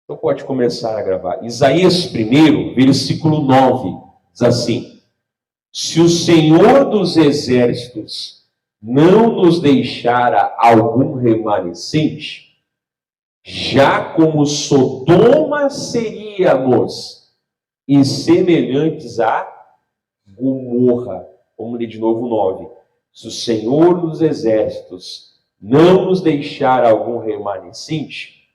Então pode começar a gravar. Isaías 1, versículo 9, diz assim: se o Senhor dos Exércitos não nos deixara algum remanescente, já como Sodoma seríamos, e semelhantes a Gomorra. Vamos ler de novo 9. Se o Senhor dos Exércitos não nos deixar algum remanescente,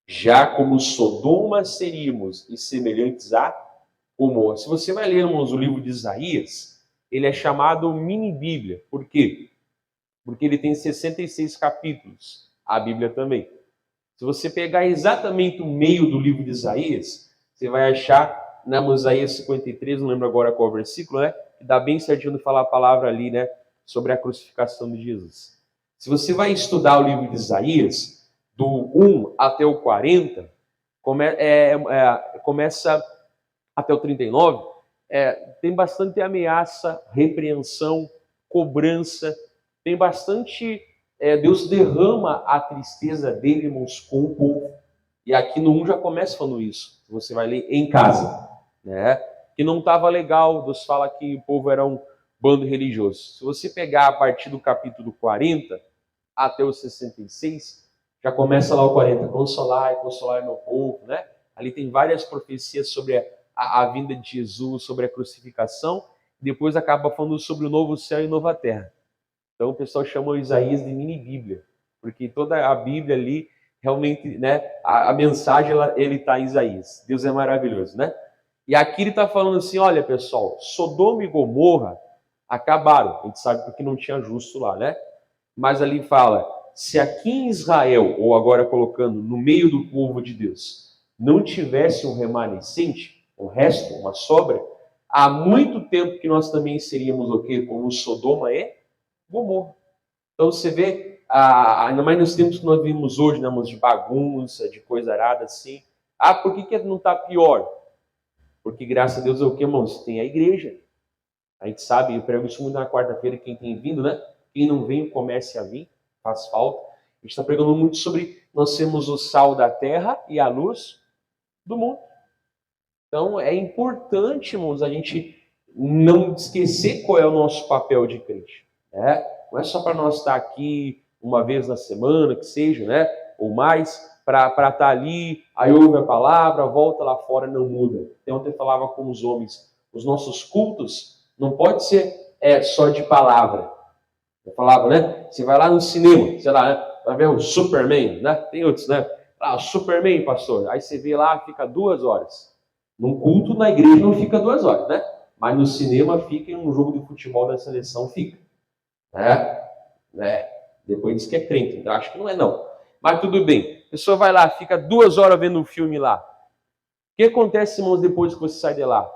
já como Sodoma seríamos, e semelhantes a Gomorra. Se você vai ler, irmãos, o livro de Isaías, ele é chamado mini-bíblia. Por quê? Porque ele tem 66 capítulos. A Bíblia também. Se você pegar exatamente o meio do livro de Isaías, você vai achar, na Isaías 53, não lembro agora qual versículo, né? Que dá bem certinho de falar a palavra ali, né? Sobre a crucificação de Jesus. Se você vai estudar o livro de Isaías, do 1 até o 40, começa até o 39, tem bastante ameaça, repreensão, cobrança, tem bastante... Deus derrama a tristeza dele, irmãos, com o povo. E aqui no 1 já começa falando isso. Você vai ler em casa, né? Que não estava legal. Deus fala que o povo era um bando religioso. Se você pegar a partir do capítulo 40 até o 66, já começa lá o 40. Consolai, consolai meu povo, né? Ali tem várias profecias sobre a vinda de Jesus, sobre a crucificação. Depois acaba falando sobre o novo céu e nova terra. Então o pessoal chama Isaías de mini-bíblia, porque toda a Bíblia ali, realmente, né, a mensagem, ele está em Isaías. Deus é maravilhoso, né? E aqui ele está falando assim, olha pessoal, Sodoma e Gomorra acabaram. A gente sabe porque não tinha justo lá, né? Mas ali fala, se aqui em Israel, ou agora colocando no meio do povo de Deus, não tivesse um remanescente, um resto, uma sobra, há muito tempo que nós também seríamos o quê? Como Sodoma e Gomorra. Então você vê, ainda mais nos tempos que nós vivemos hoje, né, de bagunça, de coisa arada assim. Por que não está pior? Porque graças a Deus é o que, irmãos? Tem a igreja. A gente sabe, eu prego isso muito na quarta-feira, quem tem vindo, né? Quem não vem, comece a vir, faz falta. A gente está pregando muito sobre nós sermos o sal da terra e a luz do mundo. Então é importante, irmãos, a gente não esquecer qual é o nosso papel de crente. Não é só para nós estar aqui uma vez na semana, que seja, né? Ou mais, para estar ali, aí ouve a palavra, volta lá fora, não muda. Então, ontem eu falava com os homens, os nossos cultos não pode ser só de palavra. Eu falava, né? Você vai lá no cinema, sei lá, né? Vai ver o Superman, né? Tem outros, né? O Superman, pastor. Aí você vê lá, fica 2 horas. Num culto, na igreja, não fica 2 horas, né? Mas no cinema fica, e num jogo de futebol da seleção fica. Depois diz que é crente, então acho que não é não. Mas tudo bem, a pessoa vai lá, fica 2 horas vendo um filme lá. O que acontece, irmãos, depois que você sai de lá?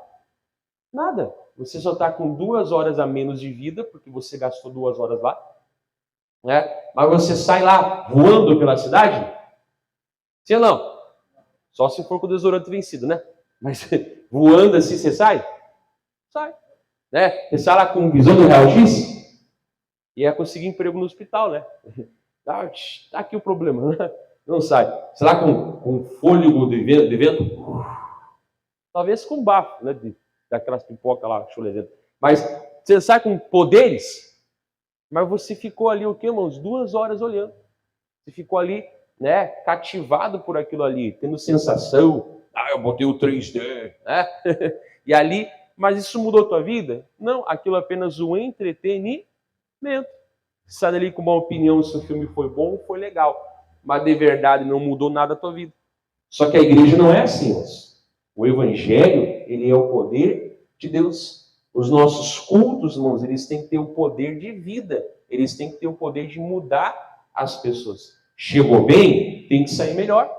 Nada. Você só está com 2 horas a menos de vida, porque você gastou 2 horas lá. Mas você sai lá voando pela cidade? Sim ou não? Só se for com o desodorante vencido, né? Mas voando assim, você sai? Sai. Você sai lá com visão do raio-x? Ia conseguir emprego no hospital, né? Tá aqui o problema, né? Não sai. Sei lá, com fôlego de vento? Talvez com bafo, né? Daquelas pipocas lá, chulezenta. Mas você sai com poderes, mas você ficou ali o quê, irmãos? 2 horas olhando. Você ficou ali, né? Cativado por aquilo ali, tendo sensação. Eu botei o 3D, né? E ali, mas isso mudou a tua vida? Não, aquilo é apenas um entretenimento. Sai dali com uma opinião se o filme foi bom ou foi legal. Mas de verdade não mudou nada a tua vida. Só que a igreja não é assim, mas o evangelho, ele é o poder de Deus. Os nossos cultos, irmãos, eles têm que ter o poder de vida. Eles têm que ter o poder de mudar as pessoas. Chegou bem, tem que sair melhor.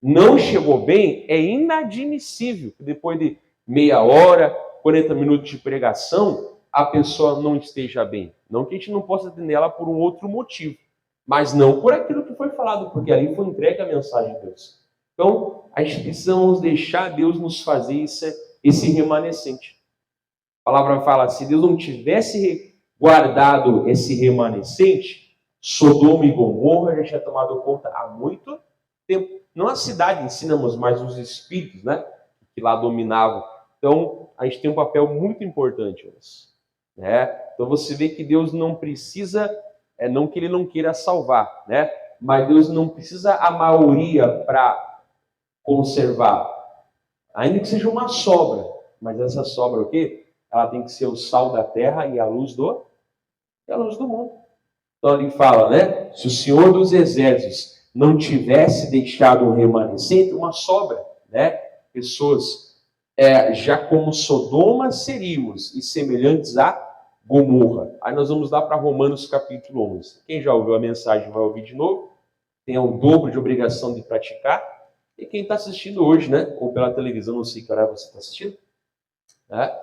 Não chegou bem, é inadmissível. Depois de meia hora, 40 minutos de pregação, a pessoa não esteja bem. Não que a gente não possa atender ela por um outro motivo, mas não por aquilo que foi falado, porque ali foi entregue a mensagem de Deus. Então, a gente precisa deixar Deus nos fazer esse remanescente. A palavra fala, se Deus não tivesse guardado esse remanescente, Sodoma e Gomorra a gente tinha tomado conta há muito tempo. Não a cidade em si, mas os espíritos, né, que lá dominavam. Então, a gente tem um papel muito importante, né? Então, você vê que Deus não precisa, não que Ele não queira salvar, né? Mas Deus não precisa a maioria para conservar. Ainda que seja uma sobra. Mas essa sobra, o quê? Ela tem que ser o sal da terra e a luz do mundo. Então, ele fala, né? Se o Senhor dos Exércitos não tivesse deixado um remanescente, uma sobra, né? Pessoas já como Sodoma seríamos e semelhantes a Gomorra. Aí nós vamos lá para Romanos capítulo 11. Quem já ouviu a mensagem vai ouvir de novo. Tem o dobro de obrigação de praticar. E quem está assistindo hoje, né? Ou pela televisão, não sei que hora você está assistindo, né?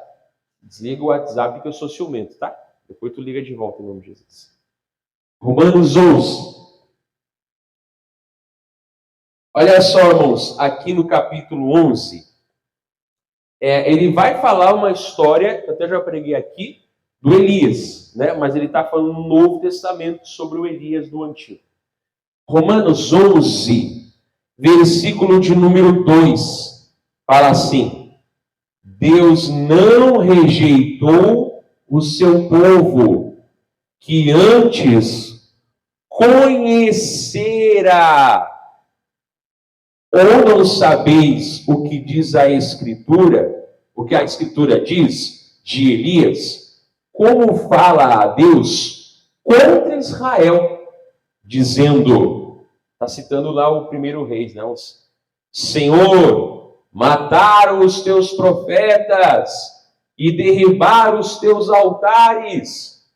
Desliga o WhatsApp que eu sou ciumento, tá? Depois tu liga de volta em nome de Jesus. Romanos 11. Olha só, irmãos, aqui no capítulo 11, ele vai falar uma história, que eu até já preguei aqui, do Elias, né? Mas ele está falando no Novo Testamento sobre o Elias do Antigo. Romanos 11, versículo de número 2, fala assim: Deus não rejeitou o seu povo, que antes conhecera. Ou não sabeis o que diz a Escritura, o que a Escritura diz de Elias, como fala a Deus contra Israel, dizendo, está citando lá o primeiro Reis, não? Senhor, mataram os teus profetas e derribaram os teus altares,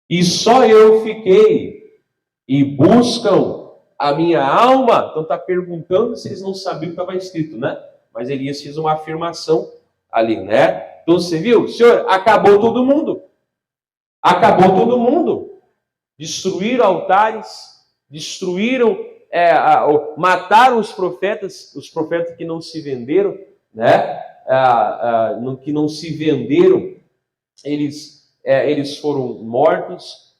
e só eu fiquei, e buscam a minha alma. Então está perguntando se eles não sabiam o que estava escrito, né? Mas Elias fez uma afirmação ali, né? Então você viu? Senhor, acabou todo mundo. Acabou todo mundo. Destruíram altares, destruíram, mataram os profetas que não se venderam, né? Que não se venderam, eles foram mortos.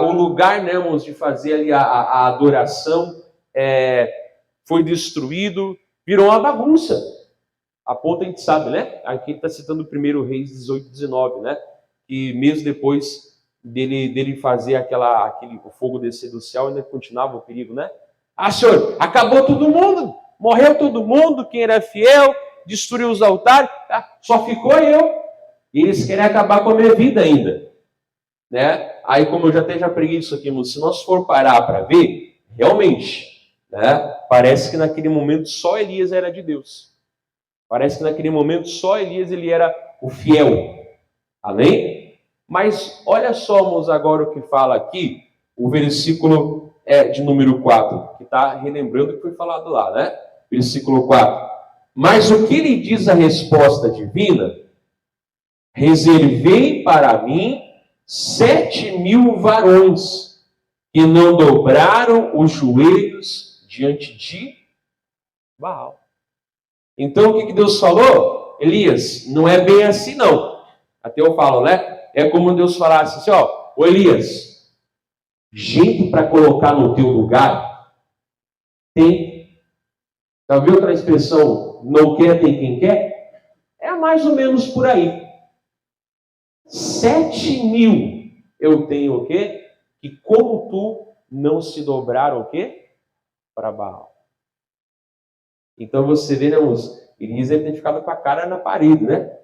O lugar, né, irmãos, de fazer ali a adoração foi destruído, virou uma bagunça. A ponto a gente sabe, né? Aqui está citando o primeiro Reis 18, 19, né? Que mesmo depois dele fazer o fogo descer do céu, ainda continuava o perigo, né? Senhor, acabou todo mundo, morreu todo mundo, quem era fiel, destruiu os altares, só ficou eu. E eles querem acabar com a minha vida ainda, né? Aí, como eu já preguei isso aqui, se nós for parar para ver, realmente, né? Parece que naquele momento só Elias era de Deus. Parece que naquele momento só Elias ele era o fiel. Amém? Mas olha só, irmãos, agora o que fala aqui, o versículo de número 4, que está relembrando o que foi falado lá, né? Versículo 4. Mas o que lhe diz a resposta divina? Reservei para mim 7.000 varões que não dobraram os joelhos diante de Baal. Então o que Deus falou? Elias, não é bem assim não. Até eu falo, né? É como Deus falasse assim, ô Elias, gente para colocar no teu lugar tem. Já viu outra expressão, não quer, tem quem quer? É mais ou menos por aí. 7.000 eu tenho o quê? Que como tu não se dobraram o quê? Para Baal. Então você vê, né, Elias deve ter ficado com a cara na parede, né?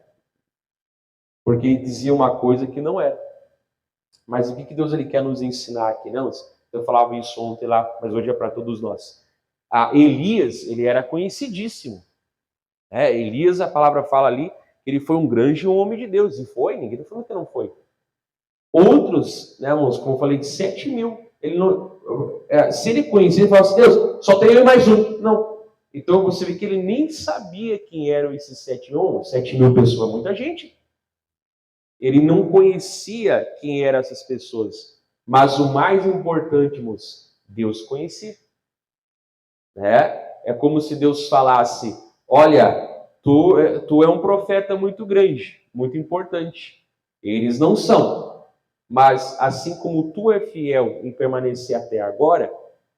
Porque ele dizia uma coisa que não era. Mas o que Deus ele quer nos ensinar aqui, não? Eu falava isso ontem lá, mas hoje é para todos nós. Elias, ele era conhecidíssimo. Elias, a palavra fala ali, ele foi um grande homem de Deus. E foi, ninguém está falando que não foi. Outros, né, irmãos, como eu falei, de 7.000. Ele não, se ele conhecia, ele falava assim, Deus, só tem eu e mais um. Não. Então você vê que ele nem sabia quem eram esses 7.000. 7.000 pessoas, muita gente. Ele não conhecia quem eram essas pessoas. Mas o mais importante, irmãos, Deus conhecia. É como se Deus falasse, olha, tu é um profeta muito grande, muito importante. Eles não são. Mas assim como tu é fiel em permanecer até agora,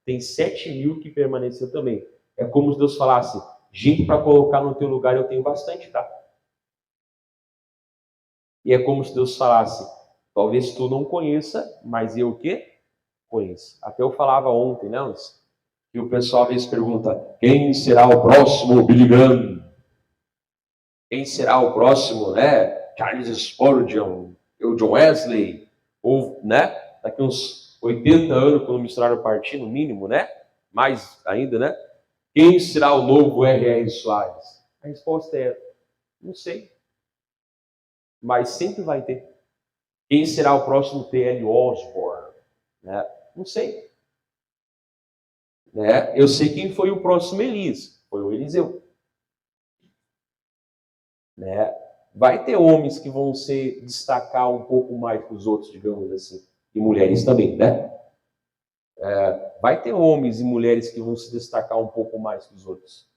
tem 7.000 que permaneceu também. É como se Deus falasse, gente para colocar no teu lugar eu tenho bastante, tá? E é como se Deus falasse, talvez tu não conheça, mas eu o quê? Conheço. Até eu falava ontem, não? Que o pessoal às vezes pergunta, quem será o próximo Billy Graham? Quem será o próximo, né? Charles Spurgeon, o John Wesley, ou, né? Daqui uns 80 anos, quando misturaram o partido, no mínimo, né? Mais ainda, né? Quem será o novo R.R. Soares? A resposta é, não sei. Mas sempre vai ter. Quem será o próximo T.L. Osborne? Né? Não sei. Né? Eu sei quem foi o próximo Elias. Foi o Eliseu. Né? Vai ter homens que vão se destacar um pouco mais que os outros, digamos assim. E mulheres também, né? Vai ter homens e mulheres que vão se destacar um pouco mais que os outros.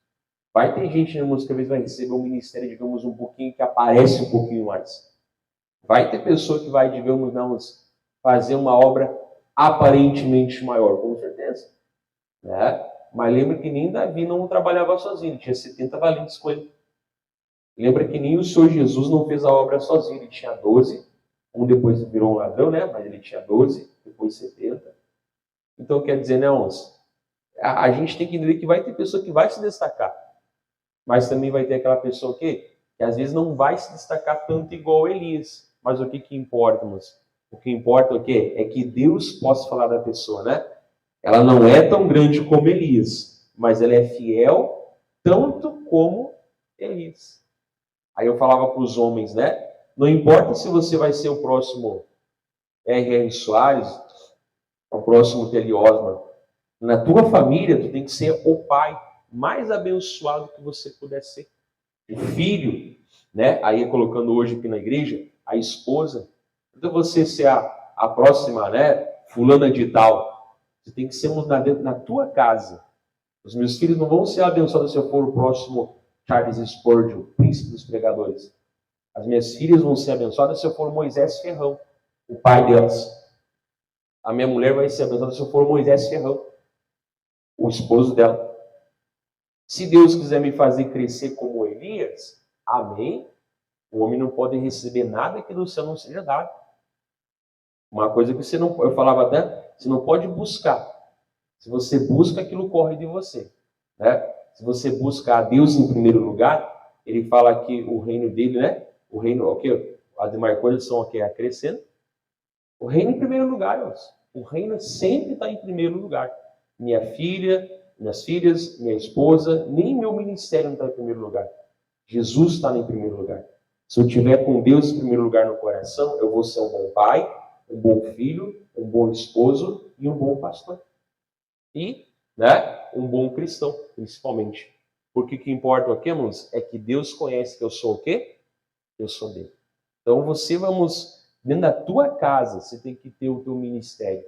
Vai ter gente, irmãos, que às vezes vai receber um ministério, digamos, um pouquinho, que aparece um pouquinho mais. Vai ter pessoa que vai, digamos, fazer uma obra aparentemente maior, com certeza. Né? Mas lembra que nem Davi não trabalhava sozinho, ele tinha 70 valentes com ele. Lembra que nem o Senhor Jesus não fez a obra sozinho, ele tinha 12, um depois virou um ladrão, né? Mas ele tinha 12, depois 70. Então quer dizer, né, irmãos, a gente tem que entender que vai ter pessoa que vai se destacar, mas também vai ter aquela pessoa que às vezes não vai se destacar tanto igual Elias. Mas o que importa, irmãos? O que importa é o quê? É que Deus possa falar da pessoa, né? Ela não é tão grande como Elias, mas ela é fiel tanto como Elias. Aí eu falava para os homens, né? Não importa se você vai ser o próximo R.R. Soares, o próximo T.L. Osborne. Na tua família, tu tem que ser o pai mais abençoado que você puder ser. O filho, né? Aí colocando hoje aqui na igreja, a esposa. Então você ser a próxima, né? Fulana de tal. Você tem que ser na tua casa. Os meus filhos não vão ser abençoados se eu for o próximo Charles Spurgeon, príncipe dos pregadores. As minhas filhas vão ser abençoadas se eu for Moisés Ferrão, o pai delas. A minha mulher vai ser abençoada se eu for Moisés Ferrão, o esposo dela. Se Deus quiser me fazer crescer como Elias, amém. O homem não pode receber nada que do céu não seja dado. Uma coisa que você não, eu falava até, você não pode buscar. Se você busca, aquilo corre de você, né? Se você busca a Deus em primeiro lugar, ele fala que o reino dele, né? O reino, o que? As demais coisas são o que? Acrescendo. O reino em primeiro lugar, irmãos. O reino sempre está em primeiro lugar. Minha filha, minhas filhas, minha esposa, nem meu ministério não está em primeiro lugar. Jesus está em primeiro lugar. Se eu tiver com Deus em primeiro lugar no coração, eu vou ser um bom pai, um bom filho, um bom esposo e um bom pastor. E, né, um bom cristão, principalmente. Porque o que importa aqui, irmãos, é que Deus conhece que eu sou o quê? Eu sou dele. Então dentro da tua casa, você tem que ter o teu ministério.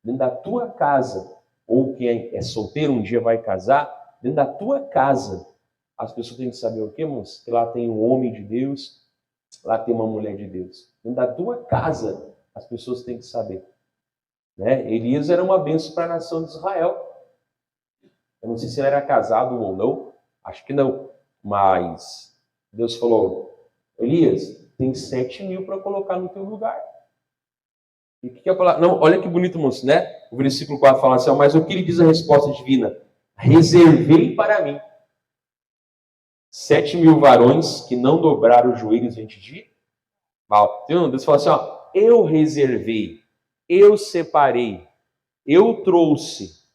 Dentro da tua casa, ou quem é solteiro um dia vai casar, dentro da tua casa, as pessoas têm que saber o quê, irmãos? Que lá tem um homem de Deus, lá tem uma mulher de Deus. Dentro da tua casa, as pessoas têm que saber. Né? Elias era uma bênção para a nação de Israel. Eu não sei se ele era casado ou não, acho que não. Mas Deus falou, Elias, tem 7.000 para colocar no teu lugar. E o que é falar? Não, olha que bonito, moço, né? O versículo 4 fala assim, mas o que ele diz a resposta divina? Reservei para mim 7.000 varões que não dobraram os joelhos diante de mal. Deus fala assim, ó, eu reservei, eu separei, eu trouxe.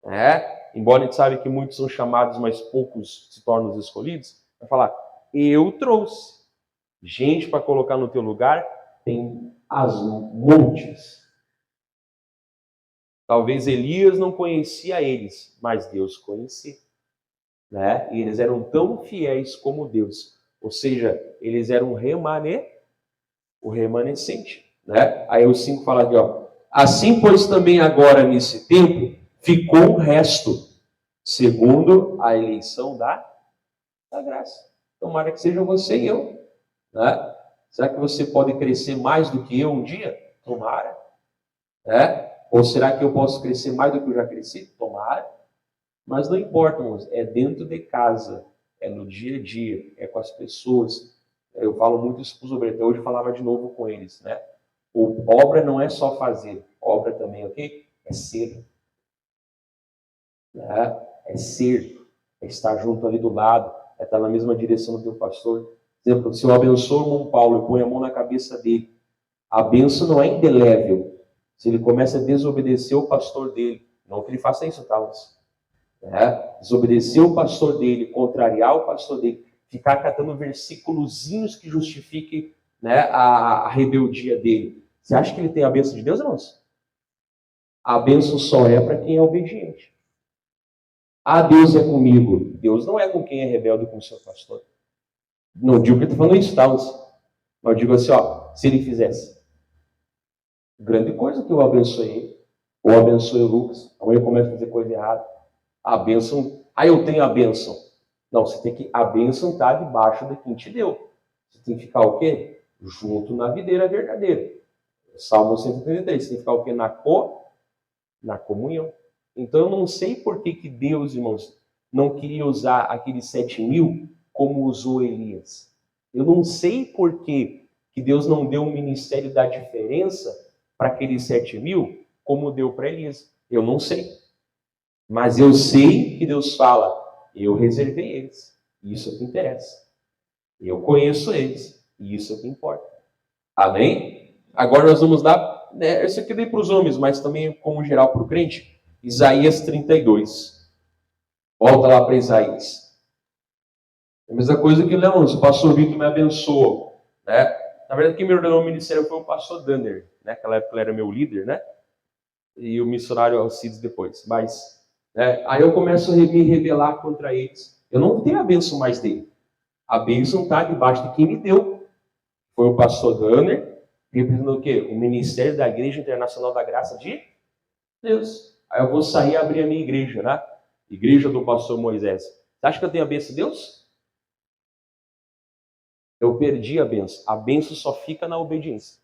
Né? Embora a gente sabe que muitos são chamados, mas poucos se tornam os escolhidos. Vai falar, eu trouxe gente para colocar no teu lugar, tem as montes. Talvez Elias não conhecia eles, mas Deus conhecia. Né? E eles eram tão fiéis como Deus. Ou seja, eles eram o remanescente. Né? Aí o 5 fala aqui, ó. Assim, pois, também agora, nesse tempo, ficou o resto, segundo a eleição da graça. Tomara que seja você e eu. Né? Será que você pode crescer mais do que eu um dia? Tomara. Ou será que eu posso crescer mais do que eu já cresci? Tomara. Mas não importa, irmãos, é dentro de casa, é no dia a dia, é com as pessoas. Eu falo muito isso para os obreiros, até hoje eu falava de novo com eles, né? Obra não é só fazer, obra também, ok? É ser. Né? É ser, é estar junto ali do lado, é estar na mesma direção do teu pastor. Por exemplo, se eu abençoo o irmão Paulo e ponho a mão na cabeça dele, a benção não é indelével. Se ele começa a desobedecer o pastor dele, não que ele faça isso, tá? Desobedecer o pastor dele, contrariar o pastor dele, ficar catando versículozinhos que justifiquem, né, a rebeldia dele. Você acha que ele tem a bênção de Deus, irmãos? A bênção só é para quem é obediente. Ah, Deus é comigo. Deus não é com quem é rebelde com o seu pastor. Não digo que eu estou falando isso, tá? Mas eu digo assim, ó, se ele fizesse. Grande coisa que eu abençoei ele. Ou abençoei o Lucas. Amanhã eu começo a fazer coisa errada. A bênção. Ah, eu tenho a bênção. Não, você tem que. A bênção está debaixo de quem te deu. Você tem que ficar o quê? Junto na videira verdadeira. Salmo 133. Você tem que ficar o quê? Na comunhão. Então eu não sei por que Deus, irmãos, não queria usar aqueles 7.000 como usou Elias. Eu não sei por que Deus não deu o ministério da diferença para aqueles 7.000 como deu para Elias. Eu não sei. Mas eu sei que Deus fala, eu reservei eles. Isso é o que interessa. Eu conheço eles. E isso é o que importa. Amém? Agora nós vamos dar, né, isso aqui eu dei para os homens, mas também como geral para o crente, Isaías 32. Volta lá para Isaías. É a mesma coisa que Leôncio, o pastor Vitor me abençoou. Né? Na verdade, quem me ordenou o ministério foi o pastor Danner. Né? Naquela época ele era meu líder, né? E o missionário Alcides depois. Mas, né, aí eu começo a me rebelar contra eles. Eu não tenho a bênção mais dele. A bênção está debaixo de quem me deu. Foi o pastor Danner, representando o quê? O Ministério da Igreja Internacional da Graça de Deus. Aí eu vou sair e abrir a minha igreja, né? Igreja do pastor Moisés. Você acha que eu tenho a bênção de Deus? Eu perdi a bênção. A bênção só fica na obediência.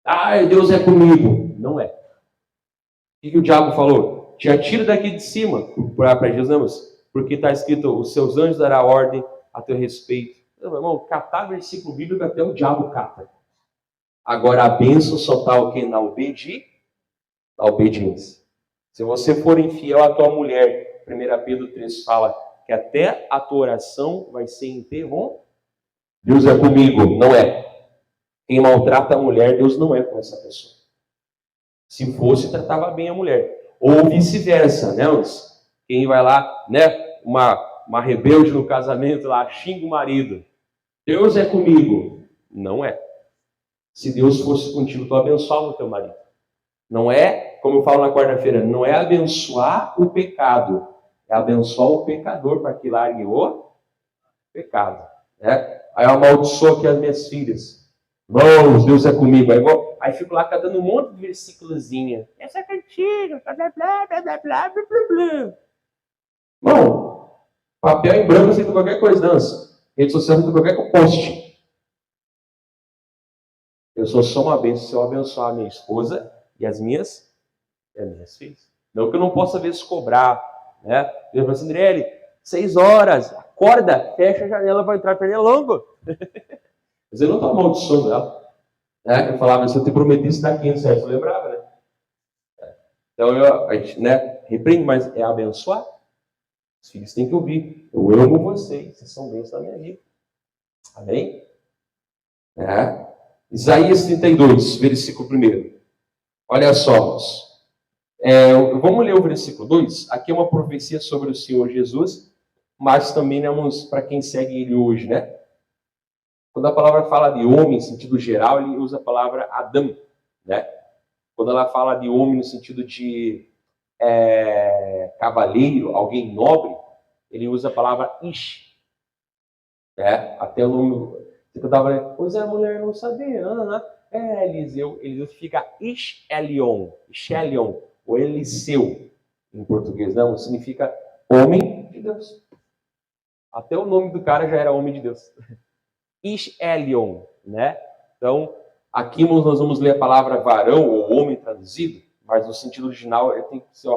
Ah, Deus é comigo. Não é. O que o diabo falou? Te atira daqui de cima para Jesus, porque está escrito, os seus anjos dará ordem a teu respeito. Meu irmão, catar versículo bíblico até o diabo cata. Agora a bênção só está o quê? Na obediência. Se você for infiel à tua mulher, 1 Pedro 3 fala que até a tua oração vai ser interrompida. Deus é comigo, não é. Quem maltrata a mulher, Deus não é com essa pessoa. Se fosse, tratava bem a mulher. Ou vice-versa, né? Quem vai lá, né? Uma rebelde no casamento lá, xinga o marido. Deus é comigo. Não é. Se Deus fosse contigo, tu abençoava o teu marido. Não é, como eu falo na quarta-feira, não é abençoar o pecado. É abençoar o pecador para que largue o pecado. Né? Aí eu amaldiçoo aqui as minhas filhas. Irmãos, Deus é comigo. Aí fico lá catando um monte de versículozinho. Essa é cantiga, blá, blá, blá, blá, blá, blá, blá. Irmão, papel em branco aceita qualquer coisa, dança. Rede social aceita qualquer post. Eu sou só uma bênção se eu abençoar a minha esposa e as minhas filhas. Não que eu não possa, às vezes, cobrar. Né? Eu falo assim, Andriele, 6 horas, acorda, fecha a janela, vai entrar pernilongo. Mas eu não estou amaldiçoando ela. Né? Eu falava, se eu te prometisse daqui, não sei, eu lembrava, né? Então, a gente, né, repreende, mas é abençoar. Os filhos têm que ouvir. Eu amo vocês são bênçãos da minha vida. Amém? Isaías 32, versículo 1. Olha só, vamos ler o versículo 2. Aqui é uma profecia sobre o Senhor Jesus, mas também para quem segue ele hoje, né? Quando a palavra fala de homem, em sentido geral, ele usa a palavra Adão, né? Quando ela fala de homem no sentido de cavaleiro, alguém nobre, ele usa a palavra Ish. Né? Até o nome... Eu estava lendo, pois a mulher não sabia. Eliseu fica Ish-Elion, ou Eliseu, em português, não, significa homem de Deus. Até o nome do cara já era homem de Deus. Ish-Elion, né? Então, Aqui nós vamos ler a palavra varão ou homem traduzido, mas no sentido original ele tem que ser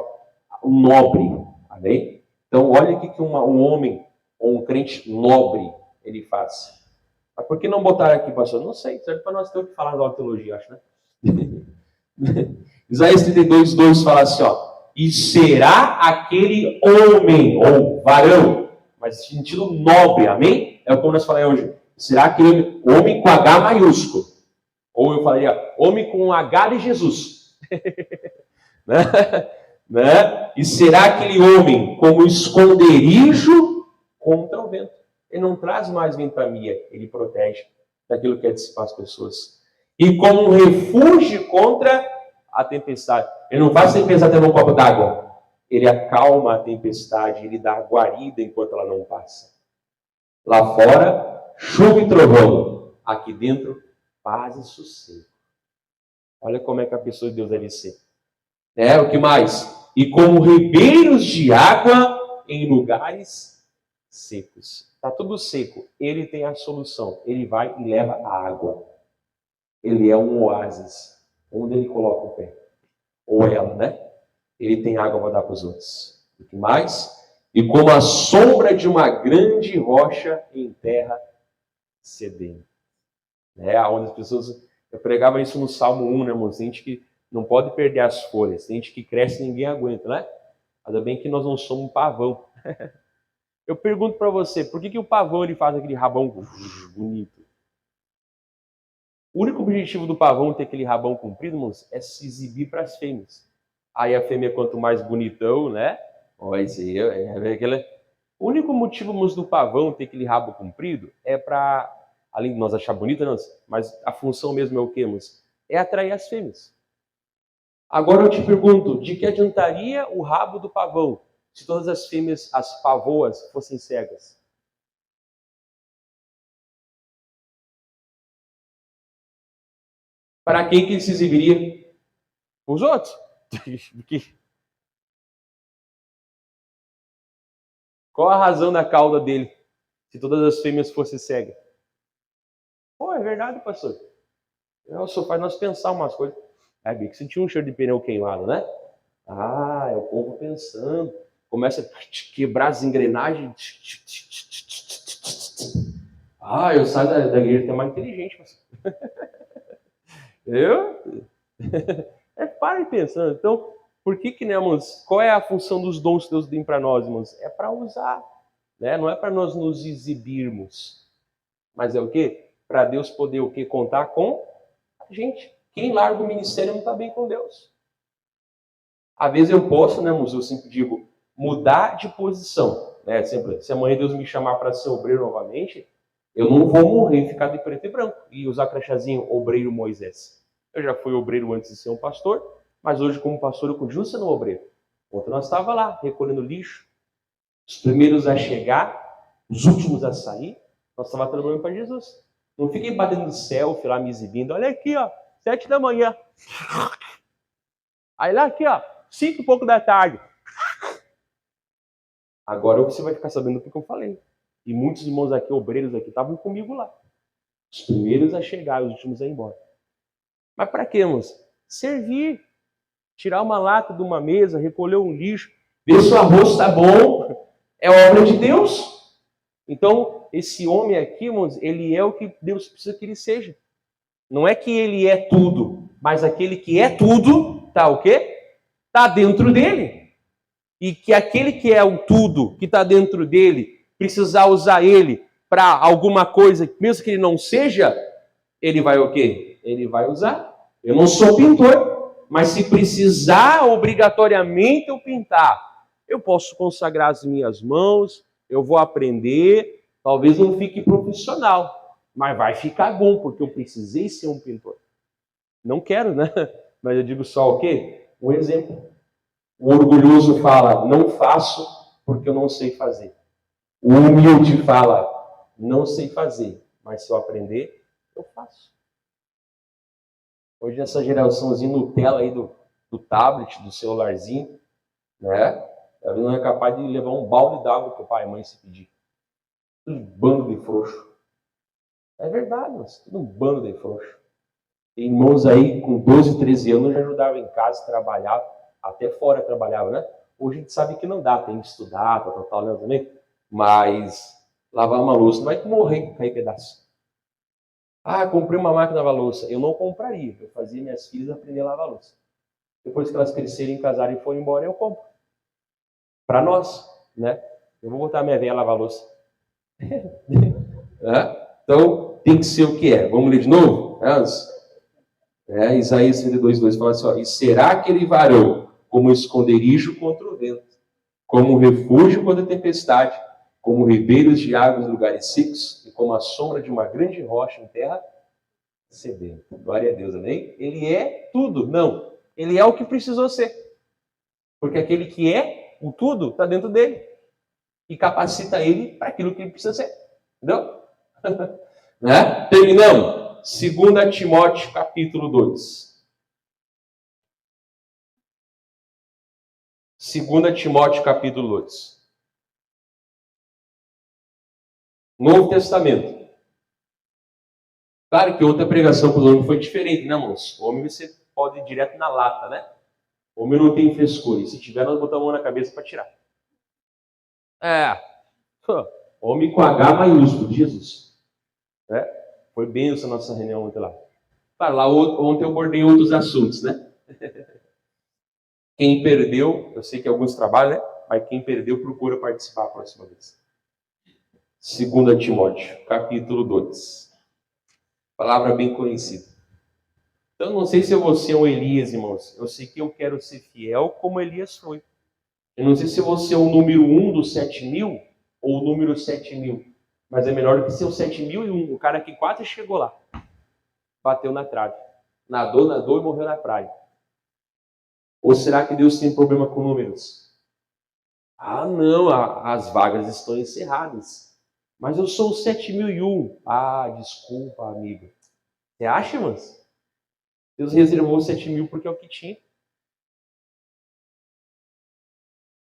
um nobre, amém? Então olha o que um homem ou um crente nobre ele faz. Mas por que não botar aqui, pastor? Não sei, serve para nós ter o que falar da teologia, acho, né? Isaías 32, 2 fala assim, ó. E será aquele homem, ou varão, mas sentido nobre, amém? É como nós falamos hoje. Será aquele homem com H maiúsculo. Ou eu falaria, homem com H de Jesus. né? E será aquele homem como esconderijo contra o vento. Ele não traz mais ventania, ele protege daquilo que é dissipar as pessoas. E como um refúgio contra a tempestade. Ele não faz tempestade até um copo d'água. Ele acalma a tempestade, ele dá guarida enquanto ela não passa. Lá fora, chuva e trovão. Aqui dentro, paz e sossego. Olha como é que a pessoa de Deus deve ser. O que mais? E como ribeiros de água em lugares secos. Está tudo seco. Ele tem a solução. Ele vai e leva a água. Ele é um oásis. Onde ele coloca o pé. Ou ela, né? Ele tem água para dar para os outros. O que mais? E como a sombra de uma grande rocha em terra sedenta. Onde as pessoas... Eu pregava isso no Salmo 1, né, irmãos? Tem gente que não pode perder as folhas. Tem gente que cresce e ninguém aguenta, né? Ainda bem que nós não somos um pavão. Eu pergunto para você, por que o pavão ele faz aquele rabão bonito? O único objetivo do pavão ter aquele rabão comprido, irmãos, é se exibir para as fêmeas. Aí a fêmea, quanto mais bonitão, né? Aquele... O único motivo, irmãos, do pavão ter aquele rabo comprido é para, além de nós achar bonito, não, mas a função mesmo é o quê, irmãos? É atrair as fêmeas. Agora eu te pergunto, de que adiantaria o rabo do pavão se todas as fêmeas, as pavoas, fossem cegas? Para quem que ele se exibiria? Os outros. Qual a razão da cauda dele se todas as fêmeas fossem cegas? Pô, é verdade, pastor. Só faz nós pensar umas coisas. Bem que sentiu um cheiro de pneu queimado, né? É o povo pensando. Começa a quebrar as engrenagens. Eu saio da igreja até mais inteligente. Eu? Para pensando. Então, por que né, irmãos? Qual é a função dos dons que Deus tem para nós, irmãos? É para usar. Né? Não é para nós nos exibirmos. Mas é o quê? Para Deus poder o quê? Contar com a gente. Quem larga o ministério não está bem com Deus. Às vezes eu posso, né, irmãos? Eu sempre digo, mudar de posição. Né? Sempre, se amanhã Deus me chamar para ser obreiro novamente, eu não vou morrer e ficar de preto e branco e usar crachazinho obreiro Moisés. Eu já fui obreiro antes de ser um pastor, mas hoje, como pastor, eu continuo sendo obreiro. Ontem nós estávamos lá, recolhendo lixo, os primeiros a chegar, os últimos a sair, nós estávamos trabalhando para Jesus. Não fiquem batendo selfie lá, me exibindo. Olha aqui, ó, 7 da manhã. Aí lá aqui, ó, 5 e pouco da tarde. Agora você vai ficar sabendo o que eu falei. E muitos irmãos aqui, obreiros aqui, estavam comigo lá. Os primeiros a chegar, os últimos a ir embora. Mas para quê, irmãos? Servir. Tirar uma lata de uma mesa, recolher um lixo, ver se o arroz está bom. É obra de Deus. Então, esse homem aqui, irmãos, ele é o que Deus precisa que ele seja. Não é que ele é tudo, mas aquele que é tudo, tá o quê? Está dentro dele. E que aquele que é o tudo, que está dentro dele, precisar usar ele para alguma coisa, mesmo que ele não seja, ele vai o quê? Ele vai usar. Eu não sou pintor, mas se precisar obrigatoriamente eu pintar, eu posso consagrar as minhas mãos, eu vou aprender, talvez não fique profissional, mas vai ficar bom, porque eu precisei ser um pintor. Não quero, né? Mas eu digo só o quê? Um exemplo. O orgulhoso fala, não faço porque eu não sei fazer. O humilde fala, não sei fazer, mas se eu aprender, eu faço. Hoje essa geraçãozinha Nutella aí do tablet, do celularzinho, né? Ela não é capaz de levar um balde d'água para o pai e mãe se pedir. Um bando de frouxo. É verdade, mas tudo um bando de frouxo. Tem irmãos aí com 12, 13 anos já ajudavam em casa, trabalhava, até fora trabalhava, né? Hoje a gente sabe que não dá, tem que estudar, tal, né, também. Mas lavar uma louça não vai morrer, cair pedaço. Ah, comprei uma máquina de lavar louça. Eu não compraria, eu fazia minhas filhas aprender a lavar louça. Depois que elas crescerem, casarem e forem embora, eu compro. Para nós, né? Eu vou botar minha velha a lavar louça. Então, tem que ser o que é. Vamos ler de novo? Isaías 62, 2 fala assim, ó, e será aquele varão como esconderijo contra o vento, como refúgio contra a tempestade, como ribeiros de águas em lugares secos, e como a sombra de uma grande rocha em terra sedenta. Glória a Deus, amém? Ele é tudo. Não, ele é o que precisou ser. Porque aquele que é o tudo está dentro dele. E capacita ele para aquilo que ele precisa ser. Entendeu? Né? Terminamos. 2 Timóteo, capítulo 2. 2 Timóteo, capítulo 2. Novo Testamento. Claro que outra pregação para os homens foi diferente, né, irmãos? O homem você pode ir direto na lata, né? O homem não tem frescura. E se tiver, nós botamos a mão na cabeça para tirar. Homem com H maiúsculo, Jesus. Foi bem essa nossa reunião ontem lá. Claro, lá ontem eu abordei outros assuntos, né? Quem perdeu, eu sei que alguns trabalham, né? Mas quem perdeu, procura participar a próxima vez. 2 Timóteo, capítulo 2. Palavra bem conhecida. Então, não sei se eu vou ser um Elias, irmãos. Eu sei que eu quero ser fiel como Elias foi. Eu não sei se eu vou ser o número 1 dos 7.000 ou o número 7.000. Mas é melhor do que ser o 7.001. O cara que quase chegou lá. Bateu na trave. Nadou e morreu na praia. Ou será que Deus tem problema com números? Ah, não, as vagas estão encerradas. Mas eu sou o 7.001. Ah, desculpa, amigo. Você acha, irmãos? Deus reservou 7.000 porque é o que tinha.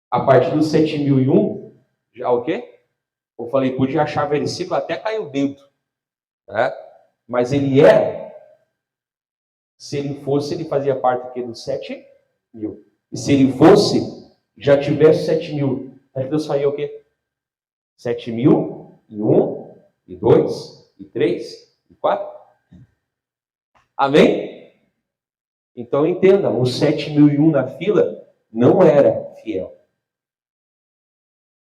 A partir do 7.001, já o quê? Eu falei, podia achar versículo até cair o dedo. Né? Mas ele era. Se ele fosse, ele fazia parte aqui dos 7.000. E se ele fosse, já tivesse 7.000. Aí Deus faria o quê? 7.000, e 1, e 2, e 3, e 4. Amém? Então entenda, o 7.001 na fila não era fiel.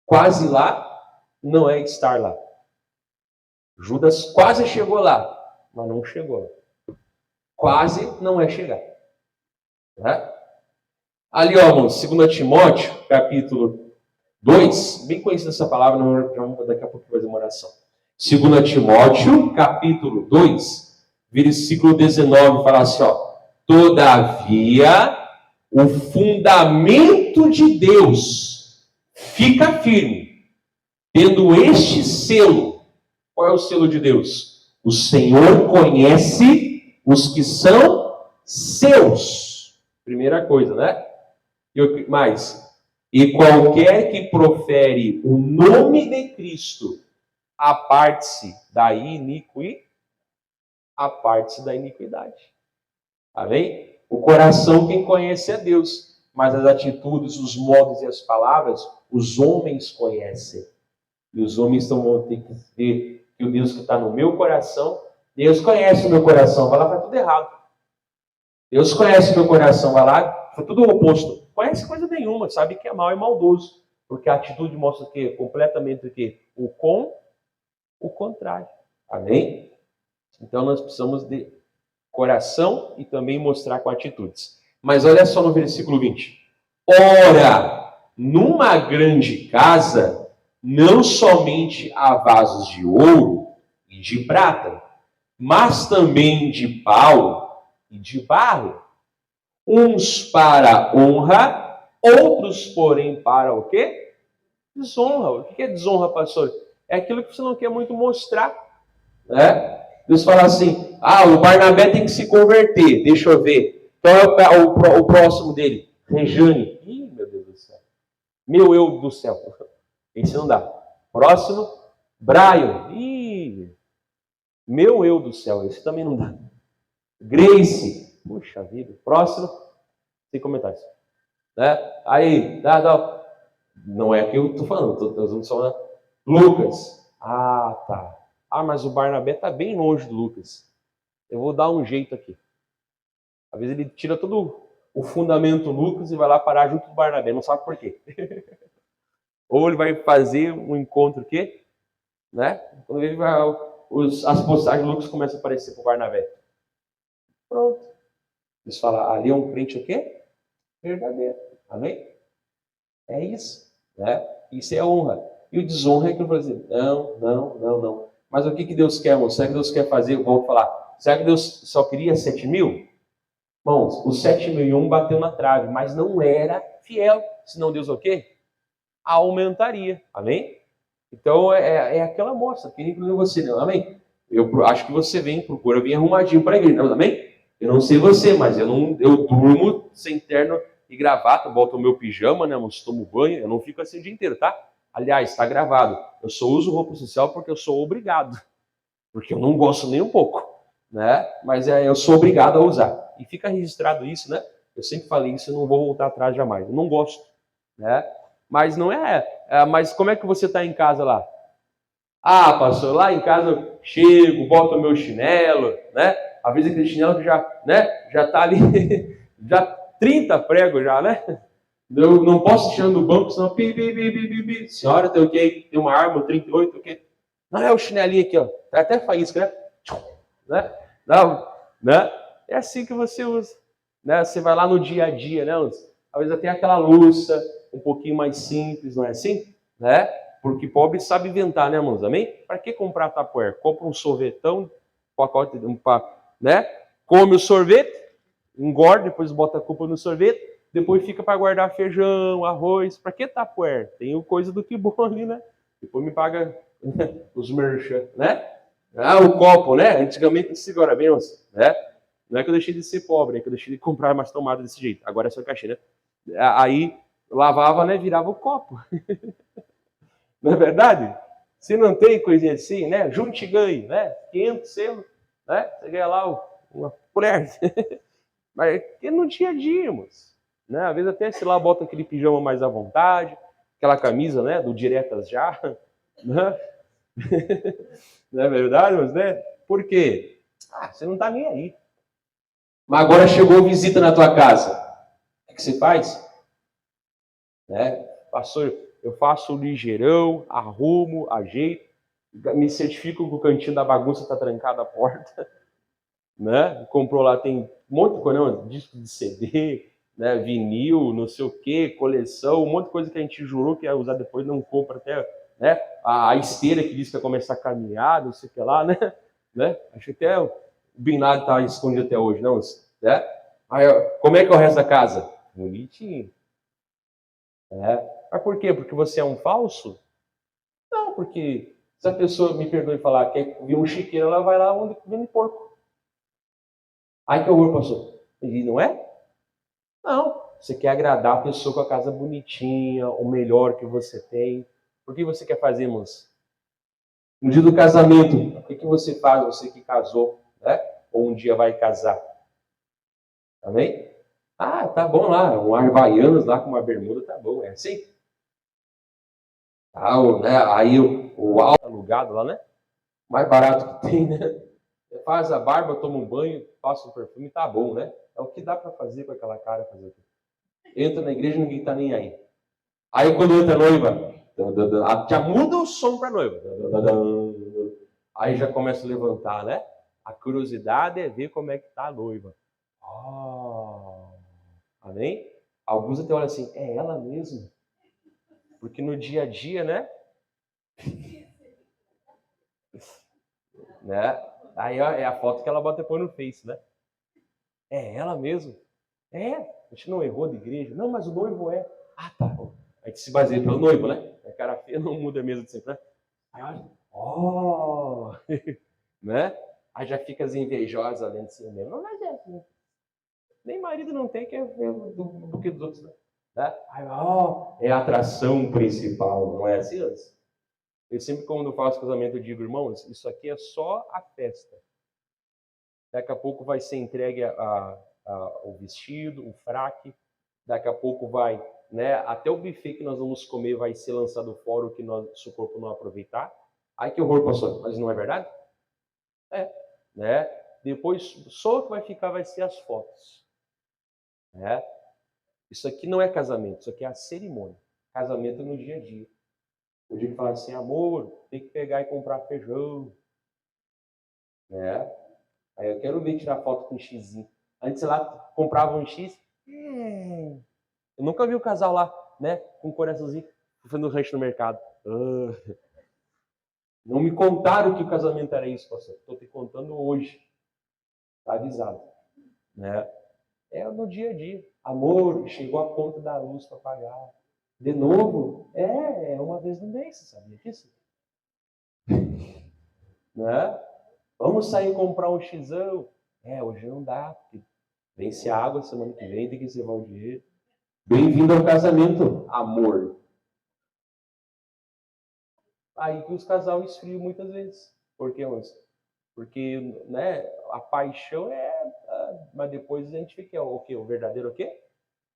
Quase lá não é estar lá. Judas quase chegou lá, mas não chegou. Quase não é chegar. Né? Ali, ó, 2 Timóteo, capítulo 2, bem conhecida essa palavra, daqui a pouco vai fazer uma oração. 2 Timóteo, capítulo 2, versículo 19, fala assim, ó, todavia, o fundamento de Deus fica firme, tendo este selo. Qual é o selo de Deus? O Senhor conhece os que são seus. Primeira coisa, né? E qualquer que profere o nome de Cristo, aparte-se da iniquidade. Amém? O coração quem conhece é Deus, mas as atitudes, os modos e as palavras, os homens conhecem. E os homens vão ter que ver que o Deus que está no meu coração, Deus conhece o meu coração, vai lá, faz tudo errado. Deus conhece o meu coração, vai lá, faz tudo o oposto. Conhece coisa nenhuma, sabe que é mal e maldoso. Porque a atitude mostra que completamente o quê? O contrário. Amém? Então nós precisamos de coração e também mostrar com atitudes. Mas olha só no versículo 20. Ora, numa grande casa, não somente há vasos de ouro e de prata, mas também de pau e de barro, uns para honra, outros, porém, para o quê? Desonra. O que é desonra, pastor? É aquilo que você não quer muito mostrar. Né? Deus fala assim, o Barnabé tem que se converter, deixa eu ver. Qual é o próximo dele? Rejane. Ih, meu Deus do céu. Meu eu do céu. Esse não dá. Próximo, Brian. Ih, meu eu do céu. Esse também não dá. Grace. Puxa vida. Próximo. Sem comentários. Né? Aí, não é que eu tô falando, estou usando só, né? Lucas. Ah, tá. Ah, mas o Barnabé tá bem longe do Lucas. Eu vou dar um jeito aqui. Às vezes ele tira todo o fundamento Lucas e vai lá parar junto do Barnabé, não sabe por quê. Ou ele vai fazer um encontro que, né? Quando ele vai, as postagens do Lucas começam a aparecer pro Barnabé. Pronto. Eles falam, ali é um crente o quê? Verdadeiro. Amém? É isso. Né? Isso é honra. E o desonra é que eu vou dizer, não. Mas o que Deus quer, irmão? Será que Deus quer fazer? Vamos falar. Será que Deus só queria 7 mil? Irmãos, os 7.001 bateu na trave, mas não era fiel. Senão Deus o quê? Aumentaria. Amém? Então é aquela moça, que incluiu você, não? Amém? Eu acho que você procura vir arrumadinho para a igreja, não? Amém? Eu não sei você, mas eu durmo sem terno e gravata, boto o meu pijama, né? Eu tomo banho, eu não fico assim o dia inteiro, tá? Aliás, está gravado. Eu só uso roupa social porque eu sou obrigado. Porque eu não gosto nem um pouco, né? Mas eu sou obrigado a usar. E fica registrado isso, né? Eu sempre falei isso, eu não vou voltar atrás jamais. Eu não gosto, né? Mas não mas como é que você está em casa lá? Ah, pastor, lá em casa eu chego, boto o meu chinelo, né? Às vezes aquele chinelo que já tá ali, já 30 pregos já, né? Eu não posso tirar do banco, senão pi. Senhora, tem o quê? Tem uma arma, 38, o quê? Não, é o chinelinho aqui, ó. Tá até faísca, né? Não, né? É assim que você usa. Né? Você vai lá no dia a dia, né? Às vezes até aquela louça um pouquinho mais simples, não é assim? Né? Porque pobre sabe inventar, né, irmãos? Amém? Para que comprar Tupperware? Compra um sorvetão, pacote, né? Come o sorvete, engorda, depois bota a culpa no sorvete, depois fica para guardar feijão, arroz. Para que Tupperware? Tem coisa do que bom ali, né? Depois me paga os merchan, né? Ah, o copo, né? Antigamente se agora bem, né? Não é que eu deixei de ser pobre, é que eu deixei de comprar mais tomada desse jeito. Agora é só caixinha, né? Aí lavava, né? Virava o copo. Não é verdade? Se não tem coisinha assim, né? Junte e ganhe, né? 500 selos, né? Você ganha lá uma colher. Mas é no dia a dia, irmãos. Né? Às vezes até, sei lá, bota aquele pijama mais à vontade, aquela camisa, né? Do Diretas Já, né? Não é verdade, mas, né? Por quê? Você não tá nem aí. Mas agora chegou visita na tua casa. O que você faz? Né? Pastor, eu faço o ligeirão, arrumo, ajeito, me certifico que o cantinho da bagunça está trancado a porta, né? Comprou lá, tem um monte de coisa, não, disco de CD, né? Vinil, não sei o que, coleção, um monte de coisa que a gente jurou que ia usar depois, não compra até, né? A esteira que disse que ia começar a caminhar, não sei o que lá, né? Acho que até o Bin Laden está escondido até hoje, não? Né? Aí, como é que é o resto da casa? Bonitinho. Mas por quê? Porque você é um falso? Não, porque se a pessoa me perdoe falar quer ver um chiqueiro, ela vai lá onde vende porco. Ai, que horror, pastor. E não é? Não. Você quer agradar a pessoa com a casa bonitinha, o melhor que você tem. Por que você quer fazer, moça? No dia do casamento, o que você faz, você que casou, né? Ou um dia vai casar? Amém? Ah, tá bom lá, um Havaianas lá com uma bermuda, tá bom, é assim? Né? Aí o alugado lá, né? Mais barato que tem, né? Faz a barba, toma um banho, passa um perfume, tá bom, né? É o que dá para fazer com aquela cara, fazer aqui. Entra na igreja, ninguém tá nem aí. Aí quando entra a noiva, já muda o som pra noiva. Aí já começa a levantar, né? A curiosidade é ver como é que tá a noiva. Amém? Alguns até olham assim, é ela mesmo? Porque no dia a dia, né? Aí é a foto que ela bota depois no Face, né? É ela mesmo? É, a gente não errou de igreja. Não, mas o noivo é. Ah, tá. A gente se baseia pelo noivo, né? A cara feia não muda mesmo de sempre, né? Aí olha, né? Aí já fica as invejosas além de si mesmo. Não, mas é assim. Nem marido não tem, que é do que dos outros, né? Aí, é a atração principal, não é assim? Eu sempre, quando faço casamento, eu digo, irmãos, isso aqui é só a festa. daqui a pouco vai ser entregue o vestido, o fraque, daqui a pouco vai, né, até o buffet que nós vamos comer vai ser lançado fora, o que nosso corpo não aproveitar. Ai, que horror, pastor, mas não é verdade? É, né? Depois, só o que vai ficar vai ser as fotos, né? Isso aqui não é casamento, isso aqui é a cerimônia. Casamento é no dia a dia. O dia que fala assim, amor, tem que pegar e comprar feijão, né? Aí eu quero ver tirar foto com um xizinho. Antes lá comprava um X. Eu nunca vi o casal lá, né? Com um coraçãozinho fazendo rancho no mercado. Não me contaram que o casamento era isso, pastor. Estou te contando hoje. Tá avisado. Né? É no dia a dia. Amor, chegou a conta da luz para pagar. De novo? É uma vez no mês, você sabia disso? Né? Vamos sair comprar um xizão? Hoje não dá, porque vence a água semana que vem, tem que reservar o dinheiro. Bem-vindo ao casamento, amor. Aí que os casais esfriam muitas vezes. Por quê, moço? Porque, né, a paixão mas depois a gente vê que é o quê? O verdadeiro o quê?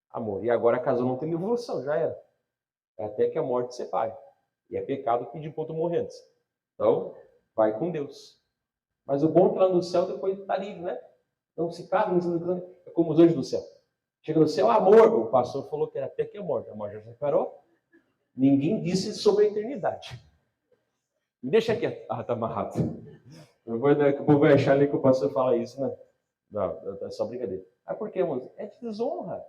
Amor. E agora casou não tem evolução, já era. Até que a morte separe. E é pecado pedir para outro morrer antes. Então, vai com Deus. Mas o bom é que lá no céu depois está livre, né? Não se casa, não se casa. É como os anjos do céu. Chega no céu, amor. O pastor falou que era até que a morte. A morte já separou. Ninguém disse sobre a eternidade. Me deixa quieto. Tá amarrado. O povo vai achar ali que o pastor fala isso, né? Não, é só brincadeira. Ah, por quê, mano? É desonra.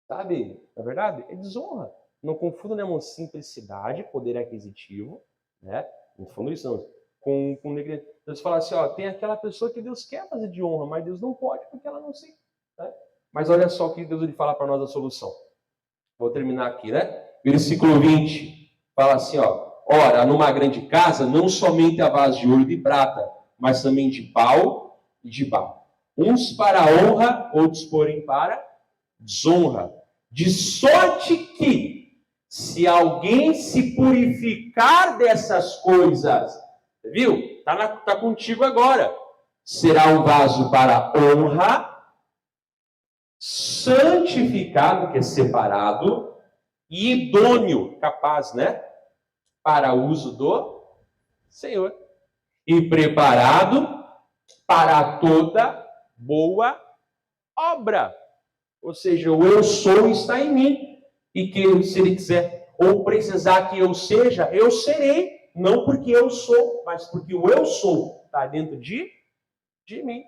Sabe? Na verdade, é desonra. Não confunda, né, mano, simplicidade, poder aquisitivo, né? Não confunda isso, não. Com negre... Deus fala assim, ó, tem aquela pessoa que Deus quer fazer de honra, mas Deus não pode porque ela não se... Né? Mas olha só o que Deus ele fala para nós a solução. Vou terminar aqui, né? Versículo 20. Fala assim, ó. Ora, numa grande casa, não somente a vaso de ouro e de prata, mas também de pau e de barro. Uns para honra, outros, porém, para desonra. De sorte que, se alguém se purificar dessas coisas, viu? Tá contigo agora. Será um vaso para honra, santificado, que é separado, e idôneo, capaz, né? Para uso do Senhor. E preparado para toda boa obra. Ou seja, o eu sou está em mim. E que se ele quiser ou precisar que eu seja, eu serei. Não porque eu sou, mas porque o eu sou está dentro de mim.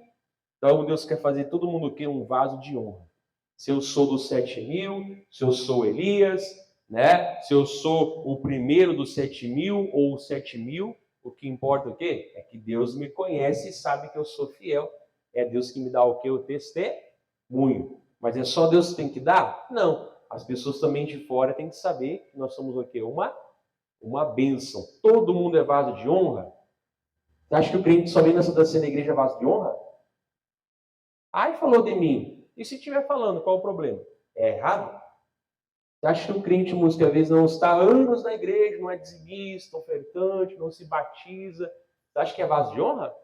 Então Deus quer fazer todo mundo o quê? Um vaso de honra. Se eu sou dos 7.000, se eu sou Elias, né? Se eu sou o primeiro dos 7.000 ou os 7.000, o que importa o quê? É que Deus me conhece e sabe que eu sou fiel. É Deus que me dá o quê? O testemunho. Mas é só Deus que tem que dar? Não. As pessoas também de fora têm que saber que nós somos o quê? Uma bênção. Todo mundo é vaso de honra? Você acha que o crente só vem nessa dança da igreja vaso de honra? Ai, falou de mim. E se estiver falando, qual o problema? É errado? Você acha que o crente, muitas vezes, não está anos na igreja, não é dizimista, ofertante, não se batiza? Você acha que é vaso de honra?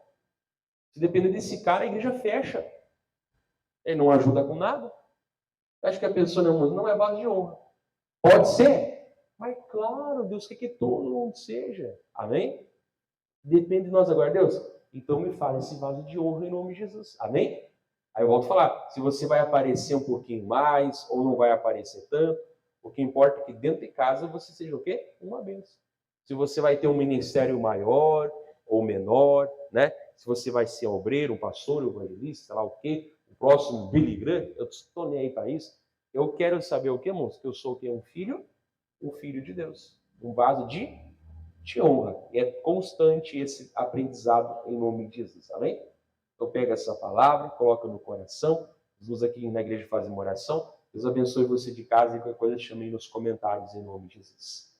Se depender desse cara, a igreja fecha. Ele não ajuda com nada. Você acha que a pessoa não é vaso de honra? Pode ser? Mas claro, Deus quer que todo mundo seja. Amém? Depende de nós agora, Deus. Então me fale esse vaso de honra em nome de Jesus. Amém? Aí eu volto a falar, se você vai aparecer um pouquinho mais ou não vai aparecer tanto, o que importa é que dentro de casa você seja o quê? Uma bênção. Se você vai ter um ministério maior ou menor, né? Se você vai ser obreiro, um pastor, um evangelista, sei lá o quê, o próximo Billy Graham, eu estou nem aí para isso. Eu quero saber o quê, moço? Que eu sou o quê? Um filho de Deus. Um vaso de honra. E é constante esse aprendizado em nome de Jesus. Amém? Então pega essa palavra, coloca no coração. Jesus aqui na igreja faz uma oração. Deus abençoe você de casa e qualquer coisa chame aí nos comentários em nome de Jesus.